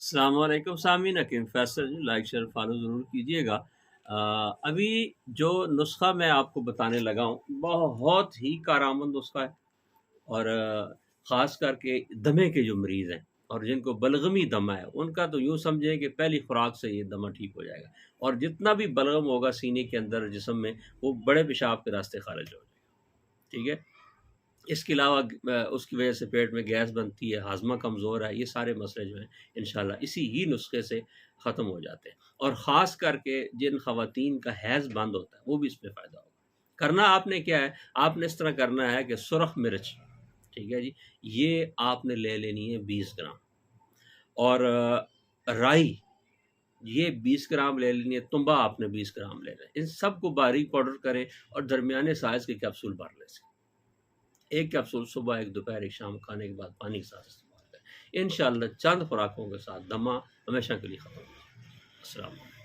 السلام علیکم سامعین، حکیم فیصل جی لائک شیئر فالو ضرور کیجیے گا۔ ابھی جو نسخہ میں آپ کو بتانے لگا ہوں بہت ہی کارآمد نسخہ ہے، اور خاص کر کے دمے کے جو مریض ہیں اور جن کو بلغمی دمہ ہے ان کا تو یوں سمجھیں کہ پہلی خوراک سے یہ دمہ ٹھیک ہو جائے گا، اور جتنا بھی بلغم ہوگا سینے کے اندر جسم میں وہ بڑے پیشاب کے راستے خارج ہو جائے گا، ٹھیک ہے۔ اس کے علاوہ اس کی وجہ سے پیٹ میں گیس بنتی ہے، ہاضمہ کمزور ہے، یہ سارے مسئلے جو ہیں انشاءاللہ اسی ہی نسخے سے ختم ہو جاتے ہیں، اور خاص کر کے جن خواتین کا حیض بند ہوتا ہے وہ بھی اس میں فائدہ ہوگا۔ کرنا آپ نے کیا ہے، آپ نے اس طرح کرنا ہے کہ سرخ مرچ، ٹھیک ہے جی، یہ آپ نے لے لینی ہے 20 گرام، اور رائی یہ 20 گرام لے لینی ہے، تنبا آپ نے 20 گرام لینا ہے، ان سب کو باریک پاؤڈر کریں اور درمیانے سائز کے کیپسول بھر لیں سے، ایک کیپسول صبح، ایک دوپہر، ایک شام، کھانے کے بعد پانی کے ساتھ استعمال کریں، انشاءاللہ چند خوراکوں کے ساتھ دمہ ہمیشہ کے لیے ختم ہو جائے۔ السلام علیکم۔